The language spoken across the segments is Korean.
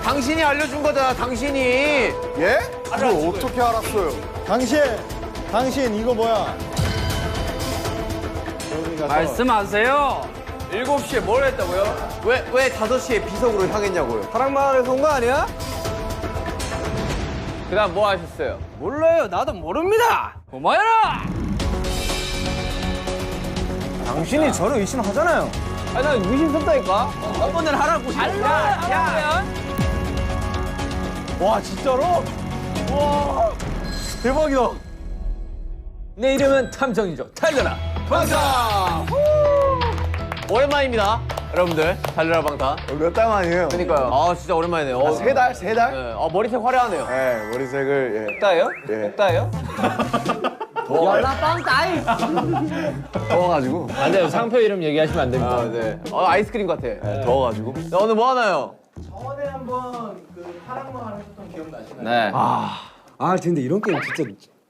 당신이 알려준 거잖아, 당신이. 예? 이걸 어떻게 알았어요? 당신 이거 뭐야? 말씀하세요. 7시에 뭘 했다고요? 왜 5시에 비석으로 향했냐고요? 파랑마을에서 온 거 아니야? 그 다음 뭐 하셨어요? 몰라요. 나도 모릅니다. 고마워라. 당신이 저를 의심하잖아요. 아니, 난 의심스럽다니까? 한 번은 하라고. 야. 와 진짜로? 와 대박이다. 내 이름은 탐정이죠. 달려라. 방탄! 오랜만입니다, 여러분들. 달려라 방탄. 몇 달 만이에요? 그러니까요. 아, 진짜 오랜만이네요. 3달? 3달? 네. 머리색 화려하네요. 네, 머리색을 따요? 예. 따요? 더워가지고. 안 돼요. 상표 이름 얘기하시면 안 됩니다. 아, 네. 아이스크림 같아. 더워가지고. 자, 오늘 뭐 하나요? 저번에 한번 그 파랑마을 하셨던 기억 나시나요? 네. 아 근데 이런 게임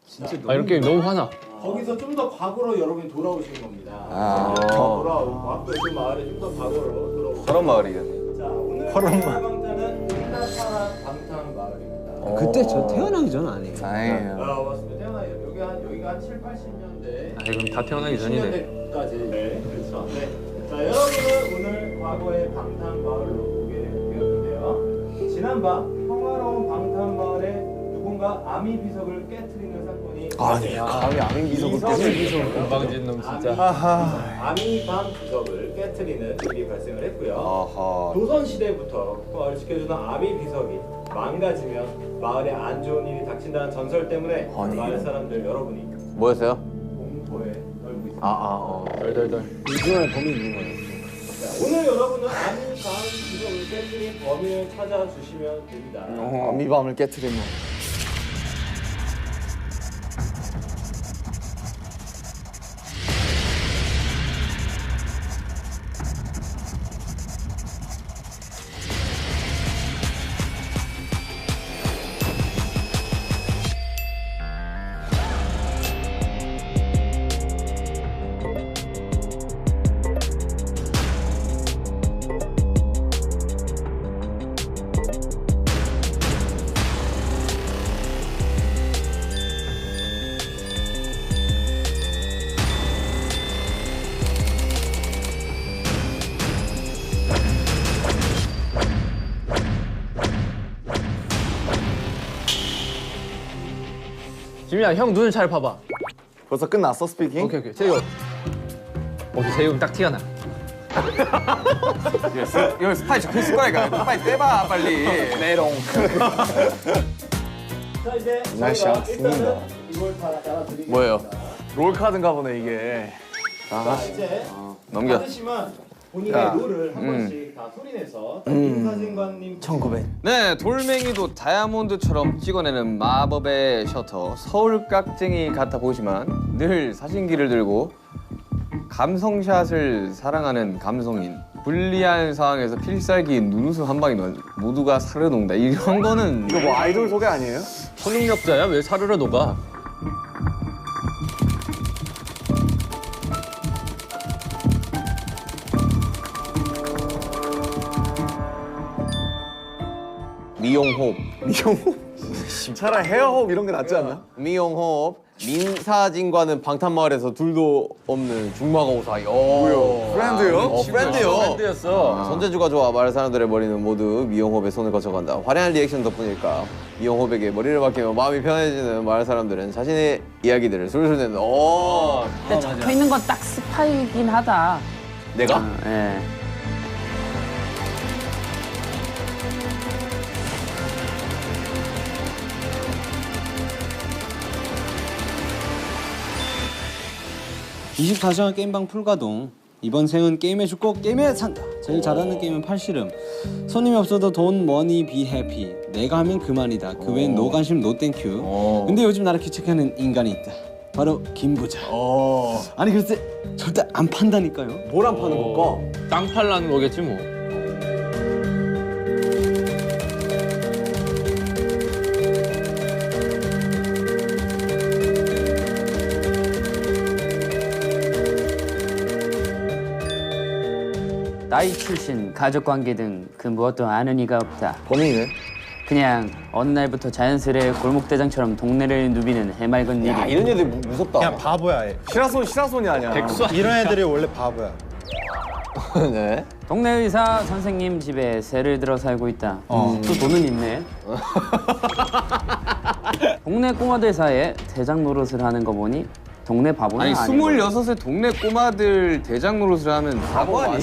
진짜 너무 이런 게임 너무 화나. 거기서 좀 더 과거로 여러분이 돌아오시는 겁니다. 아. 돌아오고 앞으로 그 마을에 좀 더 과거로 돌아오고. 저런 마을이겠네. 자 오늘 방탄은 일라파라 방탄 마을입니다. 그때 저 태어나기 전 아니에요. 다행이에요. 맞습니다. 태어나요. 여기가 한 7, 80년대. 아, 그럼 다 태어나기 전이네. 90년대까지. 네, 그렇죠. 네. 자, 여러분은 오늘 과거의 방탄 마을로 오게 되었는데요. 지난밤 평화로운 방탄 마을에 누군가 아미 비석을 깨트리는 사건이 아니, 감히 아민 비석을 깨뜨리고. 건방진 놈 진짜. 아미 밤 비석을 깨트리는 일이 발생을 했고요. 아하. 조선 시대부터 마을을 지켜주던 아미 비석이 망가지면 마을에 안 좋은 일이 닥친다는 전설 때문에 아니. 마을 사람들 여러분이 뭐였어요? 공포에 떨고 있습니다. 덜덜덜. 이중에 범이 있는 거예요. 자, 오늘 여러분은 아미 밤 비석을 깨뜨린 범인을 찾아주시면 됩니다. 아미밤을 깨뜨리면. 지민아, 형 눈을 잘 봐봐. 벌써 끝났어, 스피킹? 오케이. 제이홉. 오케이, 제이홉 딱 티가 나. 이거 스파이 적혀있을 거니까. 스파이 떼봐, 빨리. 메롱. 자 이제 날씨 저희가 안 춥는다. 일단은 이걸 다 따라드리겠습니다. 뭐예요? 롤카드인가 보네, 이게. 자 이제 넘겨. 받으시면 본인의 야. 롤을 한 번씩 다 소리내서 임사진관님 1900. 네, 돌멩이도 다이아몬드처럼 찍어내는 마법의 셔터. 서울 깍쟁이 같아 보이지만 늘 사진기를 들고 감성샷을 사랑하는 감성인. 불리한 상황에서 필살기인 눈웃음 한 방이 모두가 살을 녹는다. 이런 거는 이거 뭐 아이돌 소개 아니에요? 초능력자야? 왜 사르르 녹아? 미용호흡. 차라리 헤어호흡 이런 게 낫지 않나? 미용호흡. 민사진과는 방탄마을에서 둘도 없는 중마고 사이. 뭐요? 프렌드요? 프렌드요. 밴드였어. 손재주가 좋아 마을 사람들의 머리는 모두 미용호흡에 손을 거쳐간다. 화려한 리액션 덕분일까 미용호흡에게 머리를 맡기면 마음이 편해지는 마을 사람들은 자신의 이야기들을 술술 내는. 근데 적혀 있는 건 딱 스파이긴 하다. 내가? 예. (24시간) 게임방 풀가동. 이번 생은 게임에 죽고 게임에 산다. 제일 잘하는 게임은 팔씨름. 손님이 없어도 돈 머니 비 해피. 내가 하면 그만이다. 그 외엔 노 관심 노 땡큐. 근데 요즘 나를 귀찮게하는 인간이 있다. 바로 김부자. 아니 글쎄 절대 안 판다니까요. 뭘 안 파는 걸까? 땅 팔라는 거겠지 뭐. 나이, 출신, 가족관계 등 그 무엇도 아는 이가 없다. 범인이네. 그냥 어느 날부터 자연스레 골목대장처럼 동네를 누비는 해맑은 일이. 야, 이런 애들 무섭다. 그냥 바보야. 얘. 시라손이 아니야. 이런 애들이 원래 바보야. 네. 동네 의사 선생님 집에 새를 들어 살고 있다. 또 돈은 있네. 동네 꼬마들 사이에 대장 노릇을 하는 거 보니 동네 바보는 아니 아니고. 26의 동네 꼬마들 대장 노릇을 하면 바보 아니야?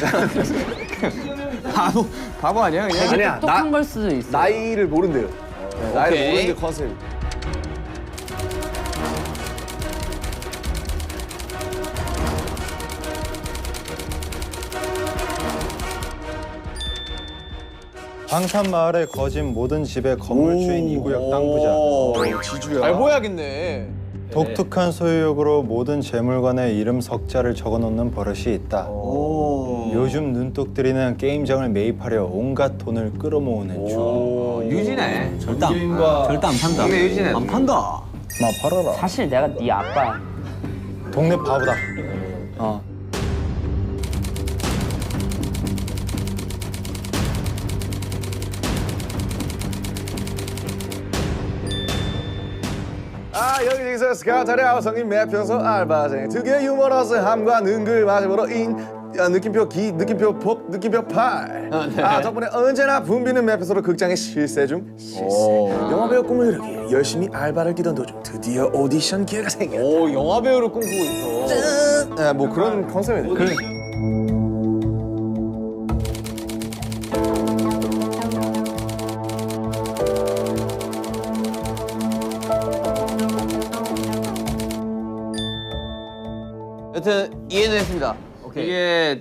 바보 아니야 그냥? 아니야. 똑똑한 걸 수도 있어. 나이를 모른대요. 네, 나이를 오케이. 모르는 게 컨셉. 방탄마을에 거진 모든 집의 건물주인 이구역 땅 부자. 지주야. 잘 보여야겠네. 독특한 소유욕으로 모든 재물관에 이름 석자를 적어놓는 버릇이 있다. 요즘 눈독들이는 게임장을 매입하려 온갖 돈을 끌어모으는 중. 유진해. 절대 안 판다. 동네 유진해. 안 판다. 마 팔아라. 사실 내가 네 아빠야. 동네 바보다. 여기서 스카타리아 성인 매평소 알바생 특유의 유머러스함과 능글 마저보러 느낌표 기, 느낌표 복, 느낌표 팔. 덕분에 언제나 붐비는 매평소로 극장에 실세 중 영화배우 꿈을 이루기 열심히 알바를 뛰던 도중 드디어 오디션 기회가 생겼다. 오, 영화 배우를 꿈꾸고 있어. 뭐 그런 컨셉이네. 여튼 이해는 했습니다. 오케이.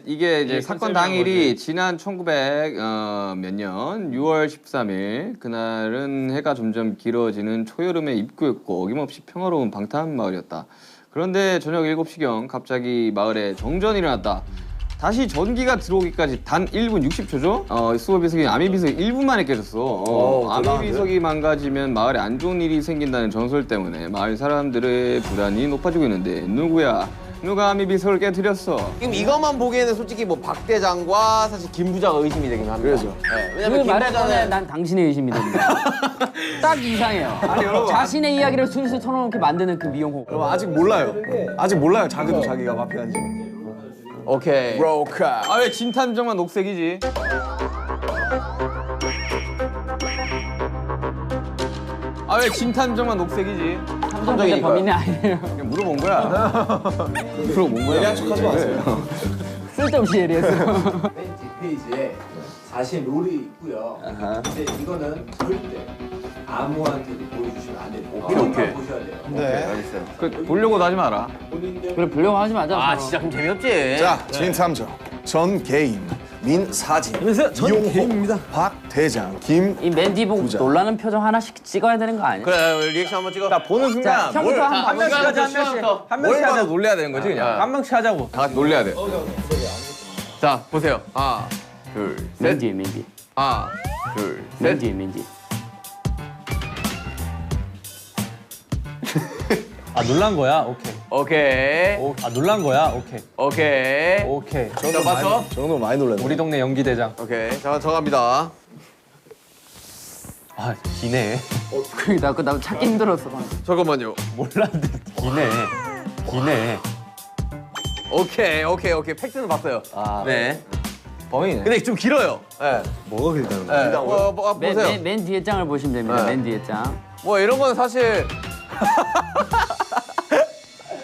이게 이제 사건 당일이 지난 1900 몇 년 6월 13일 그날은 해가 점점 길어지는 초여름의 입구였고 어김없이 평화로운 방탄 마을이었다. 그런데 저녁 7시경 갑자기 마을에 정전이 일어났다. 다시 전기가 들어오기까지 단 1분 60초죠? 수호 비석이 아미 비석이 1분 만에 깨졌어. 아미 비석이 망가지면 마을에 안 좋은 일이 생긴다는 전설 때문에 마을 사람들의 불안이 높아지고 있는데 누구야? 누가 아미 비석을 깨뜨렸어? 지금 이것만 보기에는 솔직히 뭐 박 대장과 사실 김 부자가 의심이 되긴 합니다. 그래서. 네, 그 왜냐면 김 말에 꺼내 부자는 난 당신의 의심이 된다. 딱 이상해요. 자신의 이야기를 술술 털어놓게 만드는 그 미용호. 그럼 아직 몰라요. 아직 몰라요. 자기도 자기가 마피아인지. 오케이. 브로카. 아 왜 진탐정만 녹색이지? 아 왜 진탐정만 녹색이지? 탐정대 범인이 아니에요. 그냥 물어본 거야. 물어본 거야. 예리한 척하지 마세요. 쓸데없이 예리해서. 맨 뒷페이지에 사실 룰이 있고요. 근데 이거는 절대 아무한테도 보여주시면 안 돼요. 본인만 보셔야 돼요. 네. 알겠어요. 그 보려고도 하지 마라. 본인들 그래 불려고 하지 마자. 아, 진짜 그럼 재미없지. 자, 진탐정, 전 개인, 민사진, 이용호, 박 대장, 김. 이 맨디 보고 부자. 놀라는 표정 하나씩 찍어야 되는 거 아니야? 그래, 리액션 한번 찍어. 나 보는 순간 자, 형부터 한 한번 명씩 하자, 한 명씩. 한 명씩 하자 놀래야 되는 거지 그냥. 한 명씩 하자고. 다 같이 놀래야 돼. 자, 보세요. 하나, 둘, 셋. 맨디 맨디 하나, 둘, 셋. 맨디 맨디. 아 놀란 거야? 오케이. 오케이. 아 놀란 거야? 오케이. 오케이. 오케이. 자, 봤어? 저 정도 많이 놀랐네. 우리 동네 연기 대장. 오케이. 자, 정합니다. 아 기네. 나도 찾기 힘들었어. 잠깐만요. 몰랐는데 기네. 기네. 오케이. 팩트는 봤어요. 네. 범인이네. 근데 좀 길어요. 네. 뭐가 길다는 거야? 네. 보세요. 맨 뒤에 장을 보시면 됩니다. 맨 뒤에 장. 뭐 이런 건 사실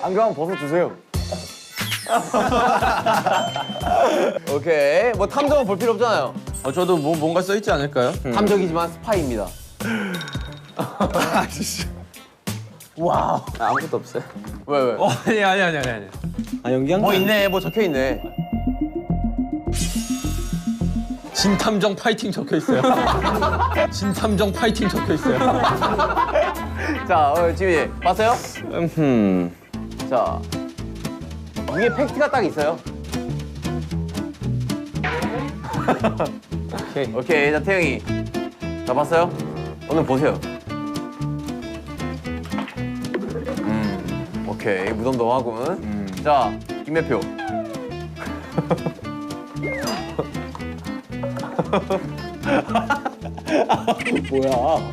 안경 한번 벗어주세요. 오케이. 뭐 탐정은 볼 필요 없잖아요. 저도 뭐 뭔가 써 있지 않을까요? 탐정이지만 스파이입니다. 와우. 아무것도 없어요. 왜? 아니. 아 연기한 뭐 거 있네. 뭐 적혀 있네. 진탐정 파이팅 적혀 있어요. 진탐정 파이팅 적혀 있어요. 자, 지민이 봤어요? 자, 위에 팩트가 딱 있어요. 오케이. 자, 태영이. 자, 봤어요? 오늘 보세요. 오케이. 무덤덤하군. 자, 김매표.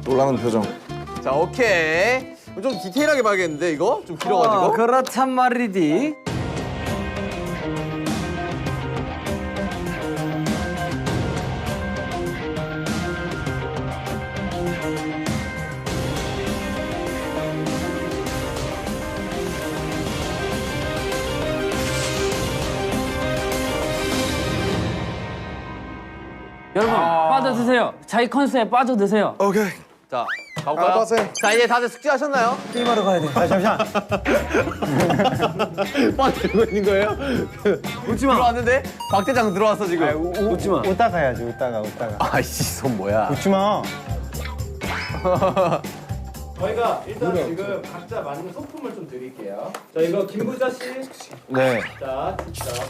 놀라는 표정. 자, 오케이. 좀 디테일하게 봐야겠는데 이거? 좀 길어가지고. 그렇단 말이디. 여러분 빠져드세요. 자기 컨셉에 빠져드세요. 오케이. 자, 가볼까요? 알바생. 자, 이제 다들 숙제하셨나요? 아 잠시만. 빠 들고 있는 거예요? 웃지 마. 들어왔는데 박 대장 들어왔어 지금. 웃지 마. 웃다가 해야지. 웃다가. 아이씨, 손 뭐야? 웃지 마. 저희가 일단 지금 각자 맞는 소품을 좀 드릴게요. 자, 이거 김부자 씨. 네. 자,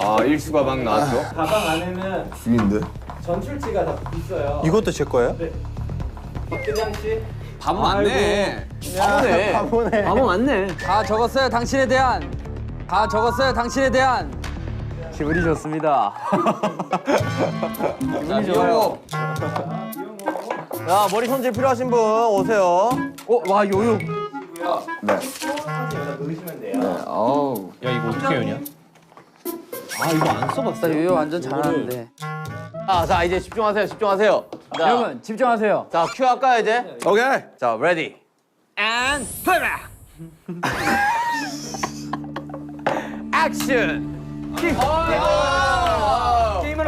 아 일수가 막 나왔죠. 가방 안에는 죽인데. 전출지가 다 있어요. 이것도 제 거예요? 네. 박대장 씨. 바보 맞네. 바보네. 바보네. 바보 맞네. 다 적었어요. 당신에 대한. 다 적었어요. 당신에 대한. 기분이 좋습니다. 기분이 좋아요. 야, 머리 손질 필요하신 분 오세요. 와 요요. 네. 사진 여기다 넣으시면 돼요. 어우. 야 이거 어떻게 하냐? 아 이거 안 써봤어. 나 요요 완전 잘하는데. 자, 이제 집중하세요. 집중하세요. 자, 여러분 집중하세요. 자, 큐 할까요 이제? 오케이. 자, 레디. And play. 액션. 게임을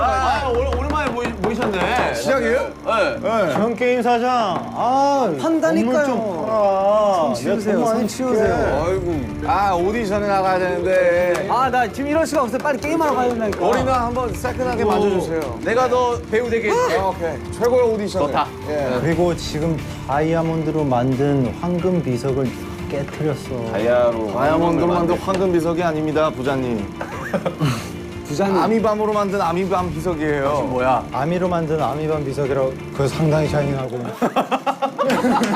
오랜만에 보이셨네. 시작이에요? 네. 전 게임 사장. 아 판다니까요. 좀 팔아. 손 치우세요. 손 치우세요. 아이고. 오디션에 나가야 되는데. 아 나 지금 이럴 수가 없어요. 빨리 게임하러 가야 된다니까. 머리나 한번 새끈하게 만져주세요. 내가 너 배우 되게 해줄게. 오케이. 최고의 오디션. 좋다. 예. 그리고 지금 다이아몬드로 만든 황금 비석을 깨트렸어. 다이아몬드로 만든 황금 비석이 아닙니다, 부장님. 부장님. 아미밤으로 만든 아미밤 비석이에요. 뭐야? 아미로 만든 아미밤 비석이라고. 그거 상당히 샤이닝하고.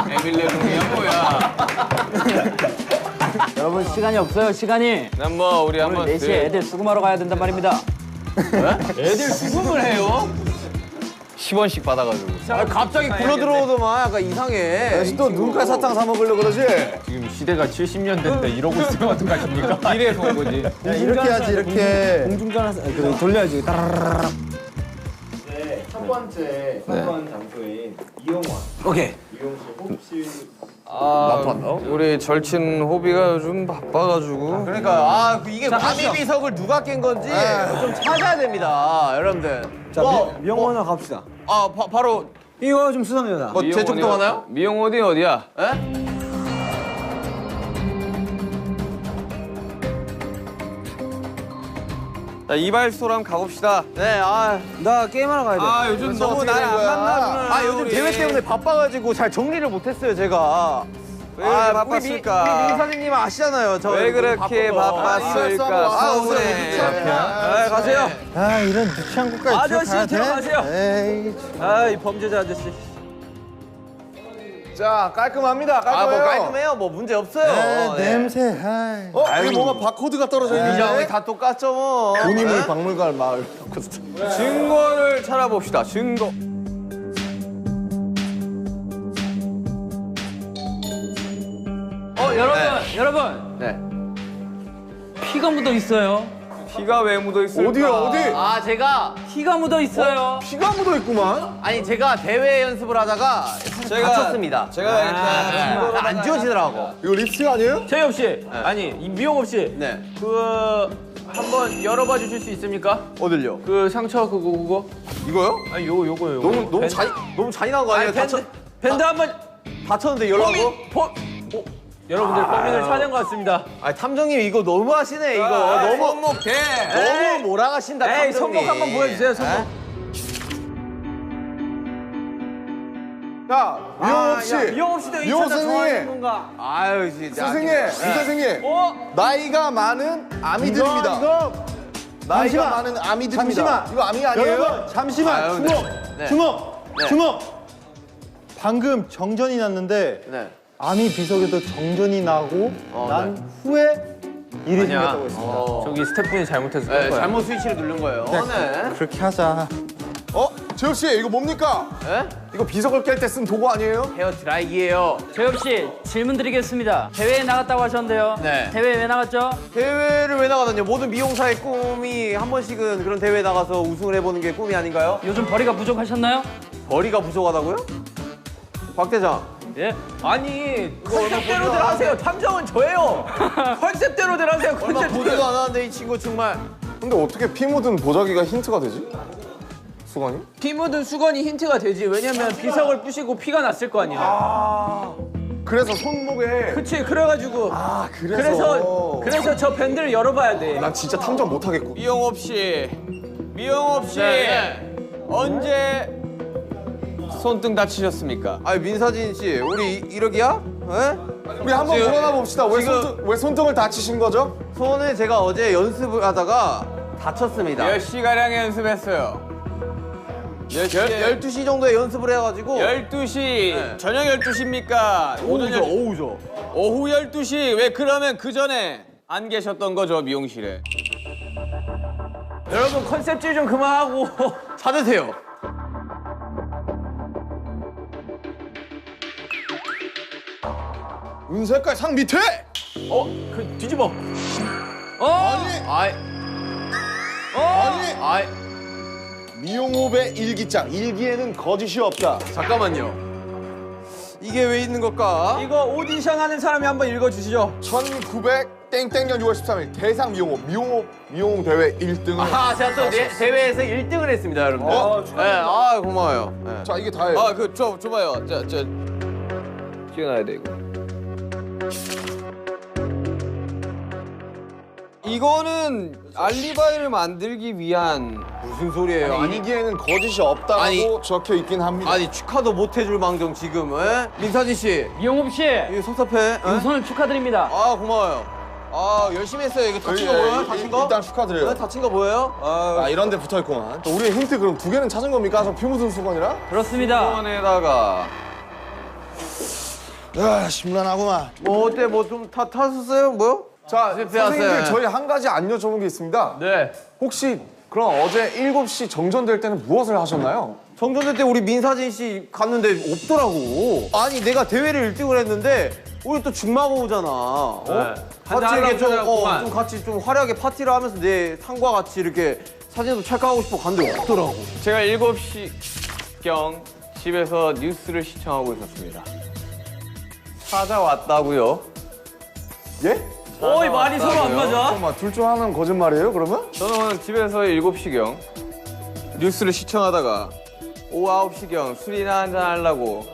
에밀레롱이야 뭐야? 여러분 시간이 없어요. 시간이. 난 뭐 우리 오늘 한번 4시에 애들 수금하러 가야 된단 말입니다. 애들 수금을 해요? 10원씩 받아가지고. 갑자기 굴러 들어오더만 약간 이상해. 다시 또 눈깔 사탕 사 먹으려 그러지? 지금 시대가 70년대인데 이러고 있으면 어떡하십니까? 이래서 온 거지. 야, 이렇게 해야지 이렇게. 공중전화 돌려야지. 네, 첫 번째 사건 장소인 이용원. 오케이. 이용실 혹시 우리 절친 호비가 요즘 바빠가지고. 그러니까 이게 아미 비석을 누가 깬 건지 좀 찾아야 됩니다, 여러분들. 자, 미용원으로 갑시다. 바로 이거 좀 수상해요 나. 뭐 제쪽도 하나요? 미용 어디 어디야? 에? 자 이발소랑 가봅시다. 네, 나 게임하러 가야 돼. 요즘 너무 날 안 만나주는. 요즘 대회 때문에 바빠가지고 잘 정리를 못했어요, 제가. 왜 이렇게 바빴을까? 우리 민사님 아시잖아요. 저 왜 그렇게 바쁜 거. 바빴을까? 오늘 가세요. 아 이런 유치한 곳까지 아저씨 들어가야 돼? 들어가세요. 에이. 아이 범죄자 아저씨. 자, 깔끔합니다. 깔끔해요. 뭐 깔끔해요. 뭐 문제 없어요. 네, 냄새. 아이. 여기 뭔가 바코드가 떨어져 있는데. 미장이 다 똑같죠, 뭐. 군인물 박물관 마을. 증거를 찾아봅시다. 증거. 여러분 네. 피가 묻어 있어요. 피가 왜 묻어 있을까? 어디? 제가 피가 묻어 있어요. 피가 묻어 있구만. 제가 대회 연습을 하다가 다쳤습니다. 제가 일단 안 지워지더라고. 이거 립스틱 아니에요? 재엽 씨, 아니 미용업 씨, 네. 한번 열어봐 주실 수 있습니까? 어딜요? 그 상처 그거. 이거요? 아니 요거요. 너무 잔인한 거 아니에요? 밴드 한번 다쳤는데 열라고? 여러분들 범인을 찾은 것 같습니다. 탐정님 이거 너무 하시네 이거. 너무 손목대. 너무 몰아가신다. 에이 탐정님. 손목 한번 보여주세요. 손목. 자, 미용업 씨. 미용업 씨도 이 미용업 여자 좋아하는 선생님. 건가? 아유 진짜. 선생님, 이 선생님. 나이가 많은 아미들입니다. 이거. 나이가 잠시만. 많은 아미들입니다. 잠시만. 이거 아미 아니에요? 여러분 잠시만. 아유, 주목. 네. 주목. 네. 주목. 방금 정전이 났는데 네. 아미 비석에도 정전이 나고 난 후에 일이 생겼다고 했습니다. 저기 스태프분이 잘못해서 네, 잘못 스위치를 누른 거예요. 네. 그렇게 하자. 재엽 씨 이거 뭡니까? 에? 이거 비석을 깰 때 쓴 도구 아니에요? 헤어 드라이기예요. 재엽 씨 질문 드리겠습니다. 대회에 나갔다고 하셨는데요. 네. 대회 왜 나갔죠? 대회를 왜 나가느냐? 모든 미용사의 꿈이 한 번씩은 그런 대회에 나가서 우승을 해보는 게 꿈이 아닌가요? 요즘 벌이가 부족하셨나요? 거리가 부족하다고요? 박 대장. 예. 아니 컨셉대로들 하세요. 탐정은 저예요. 컨셉대로들 하세요. 얼마 보지도 않았는데 이 친구 정말. 근데 어떻게 피 묻은 보자기가 힌트가 되지? 수건이? 피 묻은 수건이 힌트가 되지. 왜냐면 비석을 부시고 피가 났을 거 아니야. 그래서 손목에 그치, 그래가지고. 그래서 저 밴드를 열어봐야 돼. 난 진짜 탐정 못하겠고. 미용업 씨, 언제 손등 다치셨습니까? 아니 민사진 씨, 우리 이러기야? 에? 우리 한번 지금- 물어나 봅시다. 지금- 왜 손등을 다치신 거죠? 손을 제가 어제 연습을 하다가 다쳤습니다. 몇 시가량 연습했어요? 몇 시에? 12시 정도에 연습을 해가지고 12시, 네. 저녁 12시입니까? 오후죠. 오후 12시, 왜 그러면 그 전에 안 계셨던 거죠, 미용실에? 여러분 컨셉질 좀 그만하고. 찾으세요. 은색깔 상 밑에! 그 뒤집어. 아이, 아니! 미용호배 일기장. 일기에는 거짓이 없다. 잠깐만요. 이게 왜 있는 걸까? 이거 오디션 하는 사람이 한번 읽어주시죠. 1900 땡땡년 6월 13일 대상 미용호 대회 1등을. 아, 제가 또 대회에서 1등을 했습니다, 여러분들. 네, 고마워요. 네. 자, 이게 다예요. 줘봐요. 찍어놔야 돼, 이거. 이거는 알리바이를 만들기 위한 무슨 소리예요? 일기에는 거짓이 없다고 아니. 적혀 있긴 합니다. 아니 축하도 못 해줄 망정 지금. 에? 민사진 씨, 이용업 씨 이거 섭섭해. 에? 우선은 축하드립니다. 아 고마워요. 아 열심히 했어요. 이거 다친 거 보여요? 다친 거? 일단 축하드려요. 네, 다친 거 보여요? 아, 이런 데 붙어 있구만. 우리 힌트 그럼 2개는 찾은 겁니까? 저 피 묻은 수건이랑? 그렇습니다. 수건에다가 아, 심란하구만. 뭐 어때? 뭐 좀 탔었어요? 뭐요? 자, 실패하세요. 선생님들 저희 한 가지 안 여쭤본 게 있습니다. 네. 혹시 그럼 어제 7시 정전될 때는 무엇을 하셨나요? 정전대 때 우리 민사진 씨 갔는데 없더라고. 아니 내가 대회를 1등을 했는데 우리 또 중마고우잖아. 어? 같이 이렇게 좀 같이 좀 화려하게 파티를 하면서 내 상과 같이 이렇게 사진도 찰칵하고 싶어 갔는데 없더라고. 제가 7시경 집에서 뉴스를 시청하고 있었습니다. 찾아왔다고요? 예? 어이 말이 서로 안 맞아. 잠깐만, 둘 중 하나는 거짓말이에요, 그러면? 저는 집에서 7시경 뉴스를 시청하다가 오후 9시경 술이나 한잔 하려고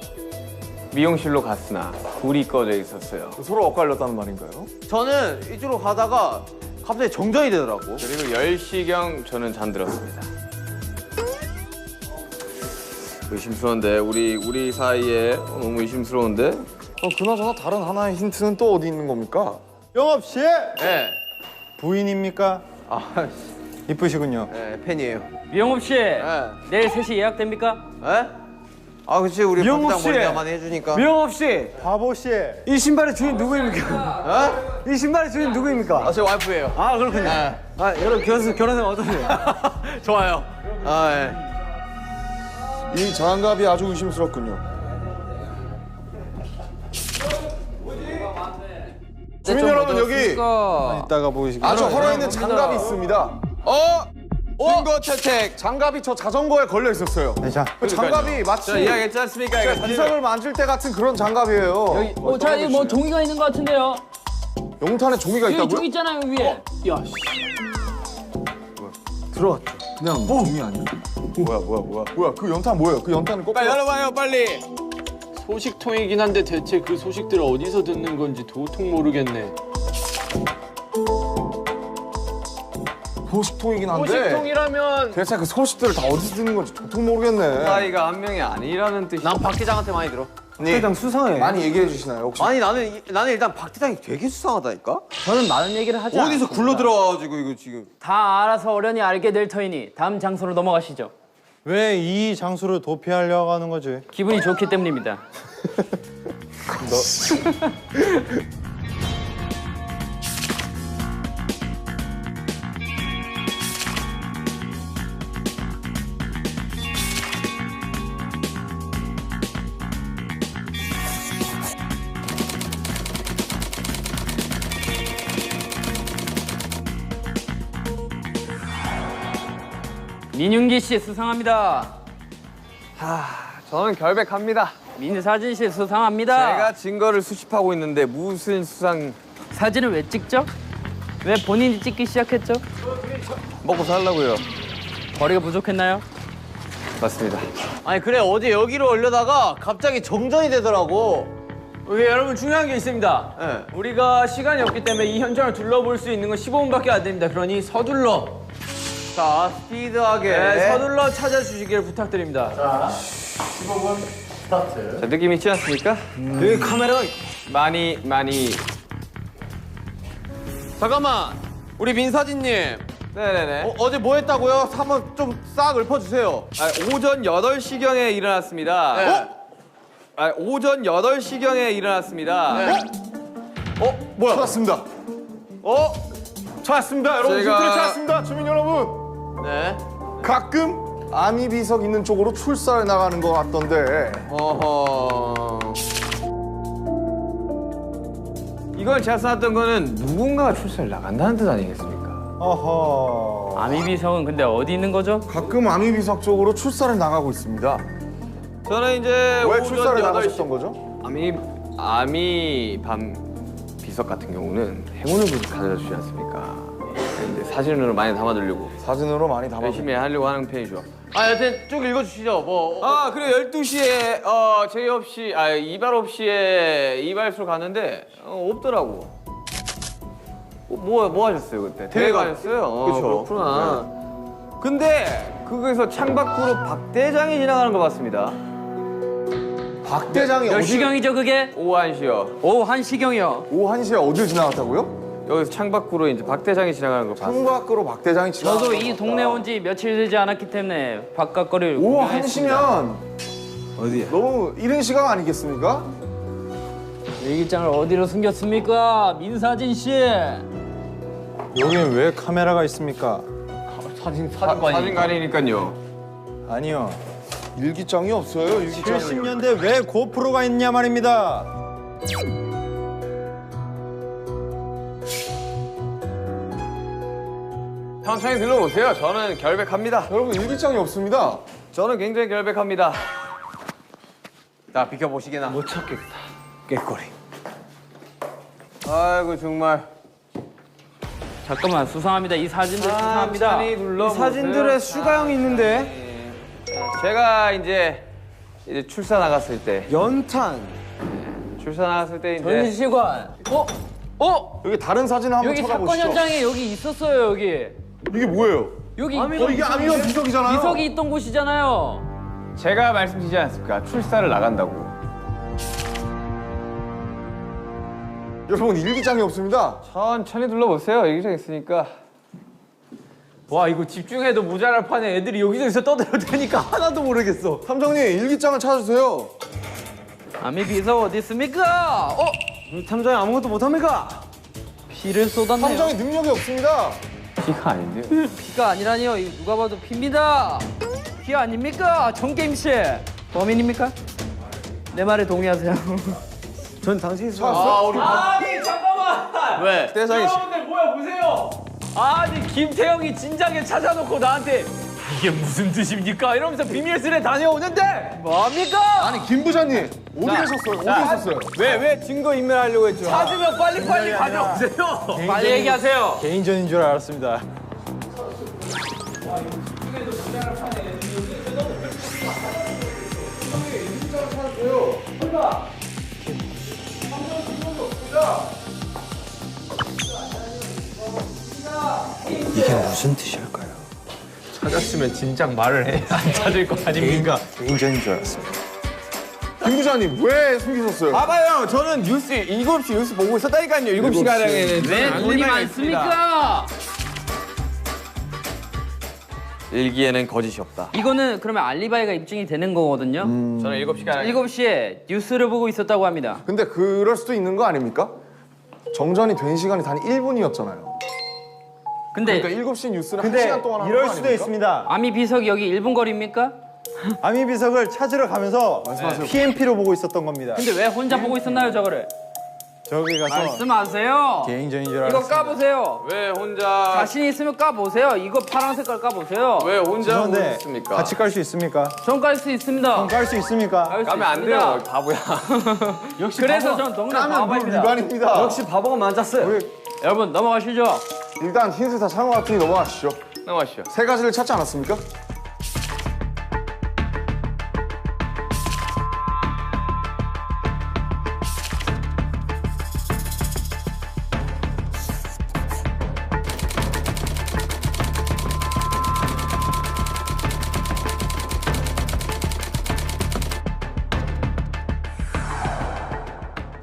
미용실로 갔으나 불이 꺼져 있었어요. 서로 엇갈렸다는 말인가요? 저는 이쪽으로 가다가 갑자기 정전이 되더라고. 그리고 10시경 저는 잠들었습니다. 의심스러운데 우리 사이에 너무 의심스러운데? 그나저나 다른 하나의 힌트는 또 어디 있는 겁니까? 영업 씨 네. 부인입니까? 아, 이쁘시군요. 네, 팬이에요. 이용업 씨 네. 내일 3시 예약됩니까? 에? 아, 그치 우리 미영국 박장 씨! 머리가 많이 해주니까. 미영업 씨, 바보 씨. 이 신발의 주인 누구입니까? 어? 이 신발의 주인 누구입니까? 아, 제 와이프예요. 아 그렇군요. 네. 아 여러분 결혼하면 어떠세요? 좋아요. 아, 예. 이 장갑이 아주 의심스럽군요. 주민 여러분, 여기 이따가 보시기. 아주 헐어있는 장갑이 있습니다. 증거 채택. 장갑이 저 자전거에 걸려 있었어요. 자, 그 장갑이 마치 저 이야기했지 않습니까? 이거 사진을. 비석을 만질 때 같은 그런 장갑이에요. 자 여기 뭐 종이가 있는 것 같은데요. 용탄에 종이가 여기 있다고요? 종이 있잖아요 위에. 뭐야, 그 연탄 뭐예요? 그 연탄은 꼭 빨리 열어봐요, 빨리. 소식통이긴 한데 대체 그 소식들을 어디서 듣는 건지 도통 모르겠네. 소식통이긴 한데 소식통이라면 대체 그 소식들을 다 어디서 듣는 건지 도통 모르겠네. 사이가 한 명이 아니라는 뜻이. 난 박 대장한테 많이 들어. 회장 수상해. 많이 얘기해 주시나요, 혹시? 아니 나는 일단 박 대장이 되게 수상하다니까. 저는 많은 얘기를 하지 않습니다. 어디서 굴러 들어와가지고 이거 지금. 다 알아서 어련히 알게 될 터이니 다음 장소로 넘어가시죠. 왜 이 장소를 도피하려고 하는 거지? 기분이 좋기 때문입니다. 민윤기 씨 수상합니다. 저는 결백합니다. 민사진 씨 수상합니다. 제가 증거를 수집하고 있는데 무슨 수상 사진을 왜 찍죠? 왜 본인이 찍기 시작했죠? 먹고 살라고요. 거리가 부족했나요? 맞습니다. 아니 그래 어제 여기로 올려다가 갑자기 정전이 되더라고. 여러분 중요한 게 있습니다. 네. 우리가 시간이 없기 때문에 이 현장을 둘러볼 수 있는 건 15분밖에 안 됩니다. 그러니 서둘러, 자 스피드하게. 서둘러 찾아주시길 부탁드립니다. 자, 15분 스타트. 자, 느낌 있지 않습니까? 여기 카메라가 많이 잠깐만 우리 민사진님 네네네. 어제 뭐 했다고요? 한번 좀 싹 읊어주세요. 오전 8시경에 일어났습니다. 네. 오전 8시경에 일어났습니다. 뭐야? 찾았습니다. 찾았습니다 여러분. 제가- 힌트를 찾았습니다. 주민 여러분. 네. 가끔 아미 비석 있는 쪽으로 출사를 나가는 것 같던데. 어허. 이걸 제가 써놨던 거는 누군가가 출사를 나간다는 뜻 아니겠습니까? 어허. 아미비석은 근데 어디 있는 거죠? 가끔 아미 비석 쪽으로 출사를 나가고 있습니다. 저는 이제 왜 오전 출사를 8시 나가셨던 거죠? 아미 밤 비석 같은 경우는 행운을 가져다 주지 않습니까? 이제 사진으로 많이 담아두려고 사진으로 많이 담아. 열심히 하려고 하는 편이죠. 여튼 쭉 읽어주시죠. 뭐 그리고 12시에 제의 없이 이발 없이에 이발소를 갔는데 없더라고. 뭐 하셨어요 그때? 대회 가셨어요? 그쵸. 그렇구나. 근데 거기서 창밖으로 박 대장이 지나가는 걸 봤습니다. 박 대장이 몇 어디? 시경이죠 그게? 오후 1시요. 오후 1시경이요. 오후 1시에 어딜 지나갔다고요? 여기서 창밖으로 이제 박 대장이 지나가는 걸 봤어요. 창밖으로 박 대장이 지나갔다. 저도 이 동네 온 지 며칠 되지 않았기 때문에 바깥 거리를 오후 구경했습니다. 1시면 어디야? 너무 이른 시간 아니겠습니까? 일기장을 어디로 숨겼습니까? 민사진 씨. 여기는 왜 카메라가 있습니까? 사진관이니까요. 아니요. 일기장이 없어요. 일기장이. 70년대 왜 고프로가 있냐 말입니다. 천천히 들러오세요. 저는 결백합니다. 여러분 일기장이 없습니다. 저는 굉장히 결백합니다. 자 비켜보시게나. 못 찾겠다. 꾀꼬리. 아이고 정말. 잠깐만 수상합니다. 이 사진들 수상합니다. 천천히 둘러보세요. 사진들에 수가형이 있는데. 제가 이제 출사 나갔을 때 연탄. 출사 나갔을 때 이제 전시관. 여기 다른 사진을 한번 여기 쳐다보시죠. 사건 현장에 여기 있었어요 여기. 이게 뭐예요? 여기 이게 아미원 비석이잖아요. 비석이 있던 곳이잖아요. 제가 말씀드리지 않았습니까? 출사를 나간다고. 여러분 일기장이 없습니다. 천천히 둘러보세요. 여기저기 있으니까. 와 이거 집중해도 모자랄 판에 애들이 여기저기서 떠들어대니까 하나도 모르겠어. 탐정님 일기장을 찾아주세요. 아미 비석 어디 있습니까? 우리 탐정이 아무것도 못합니까? 피를 쏟았네요. 탐정이 능력이 없습니다. 피가 아닌데요. 피가 아니라니요. 이거 누가 봐도 피입니다. 피 아닙니까? 정게임 씨. 범인입니까? 내 말에 동의하세요. 전 당신이 아니 잠깐만. 왜? 대장이 여러분들 뭐야 보세요. 아니 김태형이 진작에 찾아놓고 나한테 이게 무슨 뜻입니까? 이러면서 비밀스레 다녀오는데 뭡니까? 아니 김 부장님 어디 계셨어요? 어디 있었어요? 왜 증거 인멸하려고 했죠? 찾으면 빨리빨리 가져오세요. 빨리 얘기하세요. 개인전인 줄 알았습니다. 이게 무슨 뜻일까요? 찾았으면 진작 말을 해. 안 찾을 거 아닙니까? 개인전인 줄 알았습니다. 김 부장님 왜 숨기셨어요? 봐봐요. 저는 뉴스 7시 뉴스 보고 있었다니까요. 7시간에. 왜 돈이 많습니까? 일기에는 거짓이 없다. 이거는 그러면 알리바이가 입증이 되는 거거든요. 저는 7시간 7시에 뉴스를 보고 있었다고 합니다. 근데 그럴 수도 있는 거 아닙니까? 정전이 된 시간이 단 1분이었잖아요. 근데 그러니까 7시 뉴스를 근데 1시간 동안 하는 이럴 거 수도 아닙니까? 있습니다. 아미 비석이 여기 1분 거리입니까? 아미 비석을 찾으러 가면서 PMP로 보고 있었던 겁니다. 근데 왜 혼자 보고 있었나요, 저거를? 저기 가서 말씀하세요. 개인전인 줄 이거 알았어. 까보세요. 왜 혼자 자신 있으면 까보세요. 이거 파란 색깔 까보세요. 왜 혼자 그런데 오셨습니까? 같이 깔 수 있습니까? 전 깔 수 있습니다. 깔 수 있습니까? 깔 수 까면 안 있습니다. 돼요, 바보야. 역시 그래서 전 동네 까면 룰 바보입니다. 위반입니다. 역시 바보가 맞았어요. 여러분 넘어가시죠. 일단 힌트 다 찬 것 같으니 넘어가시죠. 나와시죠. 세 가지를 찾지 않았습니까?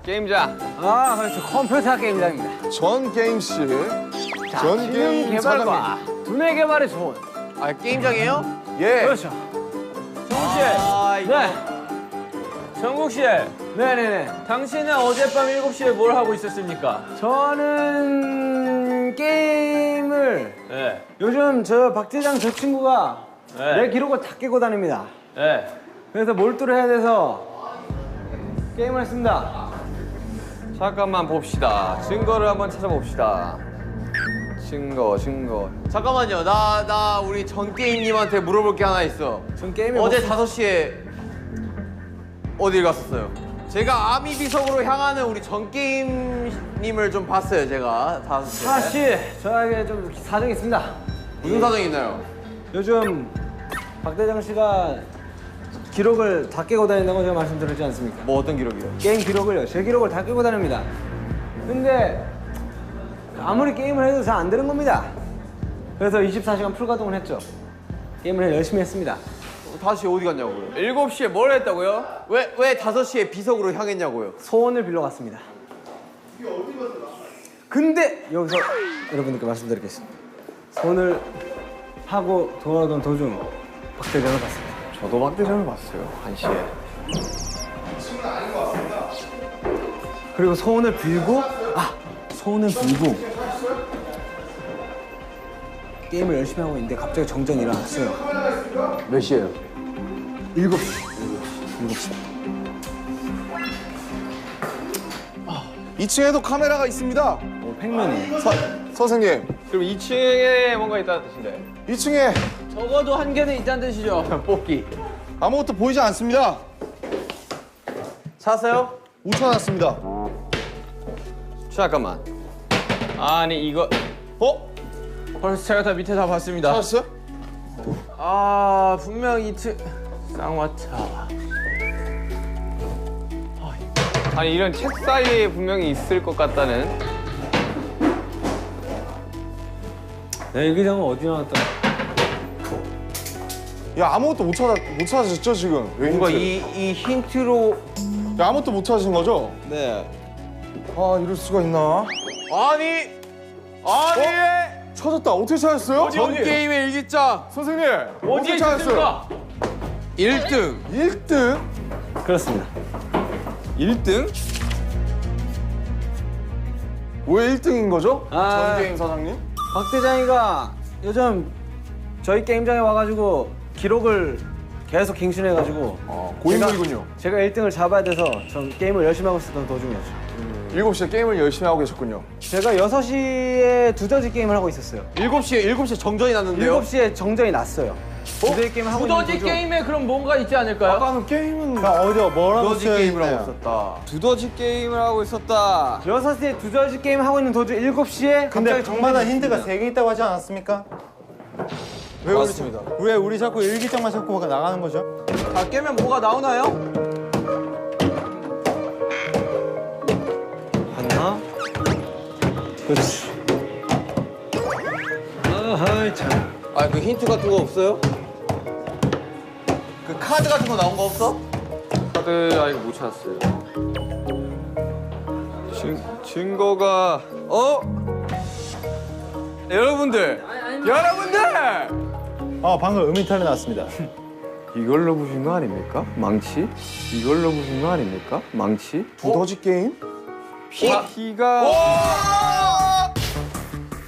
게임장. 아 그렇죠. 컴퓨터 게임장입니다. 전 게임 씨, 전 게임 사장님. 개발과 두뇌 개발에 좋은. 아 게임장이에요? 예. 그렇죠. 정국 씨. 아 이거. 네. 정국 씨. 네네네. 당신은 어젯밤 7시에 뭘 하고 있었습니까? 저는 게임을 네. 요즘 저 박대장 저 친구가 네. 내 기록을 다 깨고 다닙니다. 네. 그래서 몰두를 해야 돼서 게임을 했습니다. 잠깐만 봅시다. 증거를 한번 찾아봅시다. 증거. 잠깐만요. 나 우리 전 게임님한테 물어볼 게 하나 있어. 전 게임에 어제 5시에 어딜 갔었어요? 제가 아미 비석으로 향하는 우리 전 게임님을 좀 봤어요. 제가 5시에. 사실 저에게 좀 사정이 있습니다. 무슨 사정이 있나요? 요즘 박대장 씨가 기록을 다 깨고 다닌다고 제가 말씀드렸지 않습니까? 뭐 어떤 기록이요? 게임 기록을요. 제 기록을 다 깨고 다닙니다. 근데 아무리 게임을 해도 잘 안 되는 겁니다. 그래서 24시간 풀가동을 했죠. 게임을 열심히 했습니다. 5시에 어디 갔냐고요? 7시에 뭘 했다고요? 왜 5시에 비석으로 향했냐고요? 소원을 빌러 갔습니다. 근데 여기서 여러분들께 말씀드리겠습니다. 소원을 하고 돌아오던 도중 박대장을 봤습니다. 저도 박대장을 봤어요. 1시에. 그리고 소원을 빌고 소원을 빌고 게임을 열심히 하고 있는데 갑자기 정전이 일어났어요. 몇 시에요? 7시. 2층에도 카메라가 있습니다. 팩맨이. 선생님, 그럼 2층에 뭔가 있다는 뜻인데. 2층에 적어도 한 개는 있다는 뜻이죠. 뽑기. 아무것도 보이지 않습니다. 찾았어요? 우천났습니다. 잠깐만. 아니 이거 벌써 제가 다 밑에 다 봤습니다. 찾았어요? 아, 분명 2층. 쌍화차. 아니 이런 책 사이에 분명히 있을 것 같다는. 내 일기장은 어디 나왔다? 야, 아무것도 못 찾으셨죠 지금? 왜 뭔가 힌트? 이 힌트로 야, 아무것도 못 찾으신 거죠? 네. 아, 이럴 수가 있나? 아니 찾았다. 어떻게 찾았어요? 전 게임의 일기장 선생님, 어디에 어떻게 찾았어요? 있습니까? 1등. 1등? 그렇습니다. 1등? 왜 1등인 거죠? 아. 전 게임 사장님? 박대장이가 요즘 저희 게임장에 와가지고 기록을 계속 갱신해가지고 고인물이군요. 제가 1등을 잡아야 돼서 전 게임을 열심히 하고 있었던 도중이었죠. 7시에 게임을 열심히 하고 계셨군요. 제가 6시에 두더지 게임을 하고 있었어요. 7시에 정전이 났는데요. 7시에 정전이 났어요. 두더지 게임 하고 있는 두더지 도중 게임에 그럼 뭔가 있지 않을까요? 아까는 게임은 어디요? 뭐라고 두더지 쓰여 게임을 하고 있나요? 있었다. 두더지 게임을 하고 있었다. 6시에 두더지 게임 하고 있는 도중 7시에 근데 갑자기 정마다 힌트가 3개 있다고 하지 않았습니까? 왜 그렇습니다. 왜 우리 자꾸 일기장만 자꾸 나가는 거죠? 다 깨면 뭐가 나오나요? 봤나? 그렇지. 아하이 참. 아 그 힌트 같은 거 없어요? 그 카드 같은 거 나온 거 없어? 카드 이거 못 찾았어요. 증거가 여러분들 방금 음이탈이 났습니다. 이걸로 보신 거 아닙니까? 망치? 이걸로 보신 거 아닙니까? 망치? 두더지 게임? 피가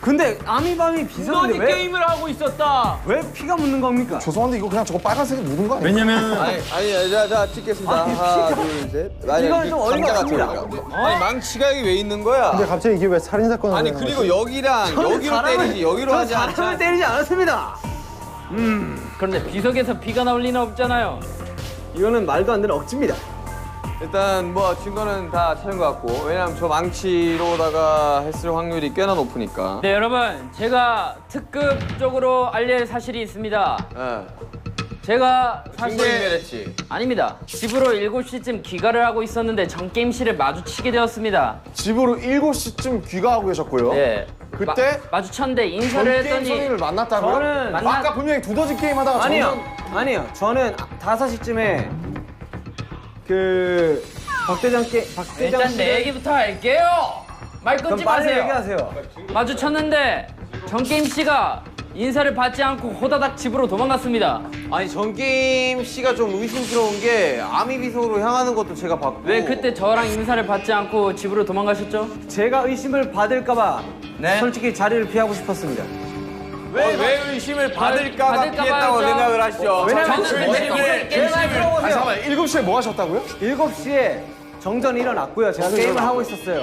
근데 아미밤이 너니 비서인데 왜, 게임을 하고 있었다. 왜 피가 묻는 겁니까? 죄송한데 이거 그냥 저거 빨간색에 묻은 거 아니에요? 왜냐면 아니 자 찍겠습니다. 하나 둘 셋. 이건 좀 어이가 없습니다. 아니 망치가 여기 왜 있는 거야? 근데 갑자기 이게 왜 살인 사건을 아니 그리고 여기랑 여기로 때리지 여기로 하지 사람을 않잖아. 때리지 않았습니다. 그런데 비석에서 피가 나올 리는 없잖아요. 이거는 말도 안 되는 억지입니다. 일단 뭐 증거는 다 찾은 것 같고 왜냐면 저 망치로다가 했을 확률이 꽤나 높으니까. 네, 여러분. 제가 특급적으로 알릴 사실이 있습니다. 제가 증거 사실 인멸했지. 아닙니다. 집으로 7시쯤 귀가를 하고 있었는데 전 게임실을 마주치게 되었습니다. 집으로 7시쯤 귀가하고 계셨고요. 네. 그때 마주쳤는데 전 인사를 게임 했더니 선생님을 만났다고요? 저는 아까 분명히 두더지 게임 하다가 아니요. 저는 5시쯤에 그 박대장 일단 씨 내 얘기부터 할게요. 말 그럼 끊지 빨리 마세요. 얘기하세요. 마주쳤는데 전게임 씨가 인사를 받지 않고 호다닥 집으로 도망갔습니다. 아니 전게임 씨가 좀 의심스러운 게 아미 비서로 향하는 것도 제가 봤고. 왜 그때 저랑 인사를 받지 않고 집으로 도망가셨죠? 제가 의심을 받을까봐 네? 솔직히 자리를 피하고 싶었습니다. 왜 의심을 받을까봐 받을까 피했다고 봐요. 생각을 하시죠? 왜냐면 저는 왜 게임을 아니 잠깐만 7시에 뭐 하셨다고요? 7시에 정전이 일어났고요. 제가 게임을 하고 있었어요.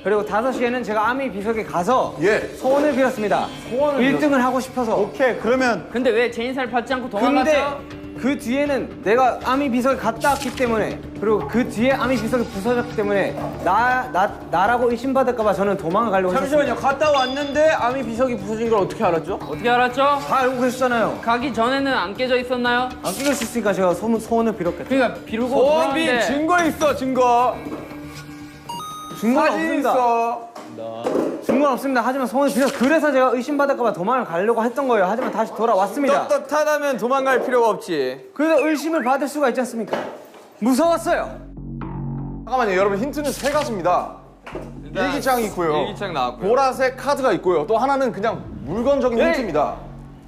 그리고 5시에는 제가 아미 비석에 가서 예. 소원을 빌었습니다. 1등을 하고 싶어서. 오케이 그러면 근데 왜 제 인사를 받지 않고 근데 도망갔죠? 그 뒤에는 내가 아미 비석에 갔다 왔기 때문에 그리고 그 뒤에 아미 비석이 부서졌기 때문에 나라고 의심받을까봐 저는 도망을 가려고 잠시만요. 갔다 왔는데 아미 비석이 부서진 걸 어떻게 알았죠? 어떻게 알았죠? 다 알고 계셨잖아요. 가기 전에는 안 깨져 있었나요? 안 끼고 있으니까 제가 소원을 빌었겠죠. 그러니까 비르고 소원빈 도망갔는데 증거 있어 증거. 증거는 사진 없습니다. 있어. 증거는 없습니다. 하지만 소원을 빌어 그래서 제가 의심받을까봐 도망을 가려고 했던 거예요. 하지만 다시 돌아왔습니다. 떳떳하다면 도망갈 필요가 없지. 그래서 의심을 받을 수가 있지 않습니까? 무서웠어요. 잠깐만요 여러분 힌트는 3가지입니다. 일기장이 있고요. 일기장 나왔고요. 보라색 카드가 있고요. 또 하나는 그냥 물건적인 힌트입니다.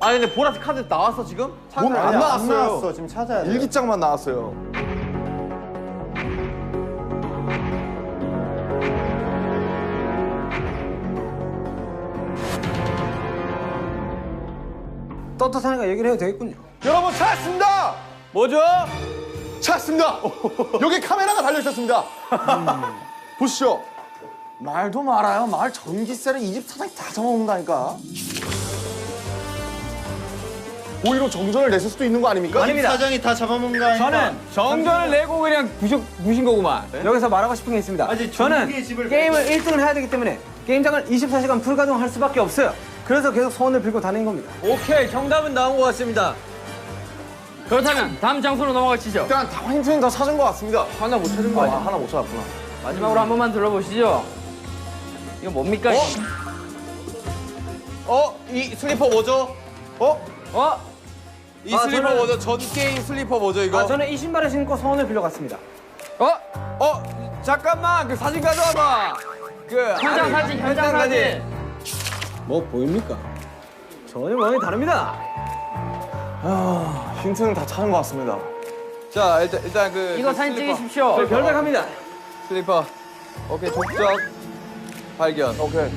아니 근데 보라색 카드 나왔어 지금? 안 나왔어요. 나왔어. 지금 찾아야 돼. 일기장만 나왔어요. 떳떳하니까 얘기를 해도 되겠군요. 여러분 찾았습니다. 뭐죠? 찾았습니다. 여기 카메라가 달려 있었습니다. 보시죠. 말도 말아요. 말 전기세를 이 집 사장이 다 잡아먹는다니까. 오히려 정전을 냈을 수도 있는 거 아닙니까? 아닙니다. 사장이 다 잡아먹은 거 아니까? 저는 정전을 내고 그냥 부신 거구만. 여기서 말하고 싶은 게 있습니다. 저는 게임을 1등을 해야 되기 때문에 게임장을 24시간 풀가동할 수밖에 없어요. 그래서 계속 소원을 빌고 다니는 겁니다. 오케이 정답은 나온 것 같습니다. 그렇다면 다음 장소로 넘어가시죠. 일단 다 힌트는 다 찾은 것 같습니다. 하나 못 찾은 거 아니야? 하나 못 찾았구나. 마지막으로 한 번만 들어보시죠. 이거 뭡니까? 이 슬리퍼 뭐죠? 어? 이 슬리퍼 저는- 뭐죠? 전 게임 슬리퍼 뭐죠 이거? 저는 이 신발을 신고 소원을 빌려 갔습니다. 잠깐만 그 사진 가져와봐. 현장 사진, 현장 사진. 뭐 보입니까? 전혀 모양이 다릅니다. 힌트는 다 찾은 것 같습니다. 자 일단 그 이거 그 사진 슬리퍼. 찍으십시오. 별백합니다. 슬리퍼. 오케이 족적 발견. 오케이.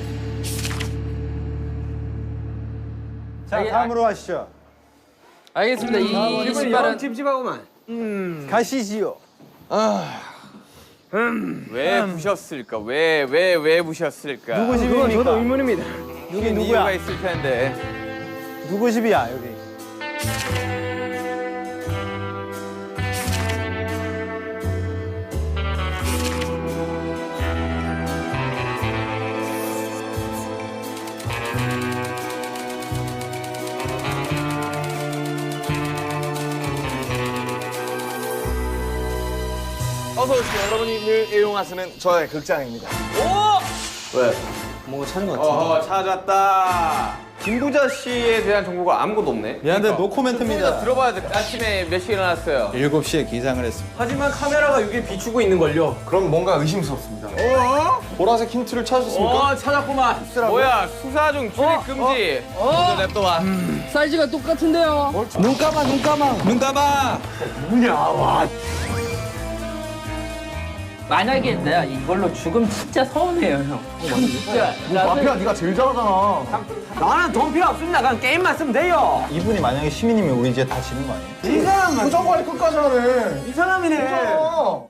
자 다음으로 하시죠. 알겠습니다. 이 신발은 찝찝하고만. 가시지요. 왜 부셨을까? 왜 부셨을까? 누구 그건 집입니까? 저도 의문입니다. 누구야? 이유가 있을 텐데. 누구 집이야 여기? 어서 오십시오. 여러분이 늘 애용하시는 저의 극장입니다. 왜? 뭔가 찾은 것 같아. 찾았다. 김부자 씨에 대한 정보가 아무것도 없네. 미안한데 노코멘트입니다. 들어봐야 돼. 아침에 몇 시에 일어났어요? 7시에 기상을 했습니다. 하지만 카메라가 여기 비추고 있는 걸요. 그럼 뭔가 의심스럽습니다. 보라색 힌트를 찾으셨습니까? 찾았구만. 뭐야 수사 중 출입 금지. 냅둬봐. 사이즈가 똑같은데요. 눈 감아. 눈 감아. 만약에 내가 이걸로 죽으면 진짜 서운해요, 형. 진짜. 마피아 네가 제일 잘하잖아. 나는 돈 필요 없습니다. 그냥 게임만 쓰면 돼요. 이분이 만약에 시민이면 우리 이제 다 지는 거 아니에요? 이 사람만 무조건 끝까지 하네. 이 사람이네. 어.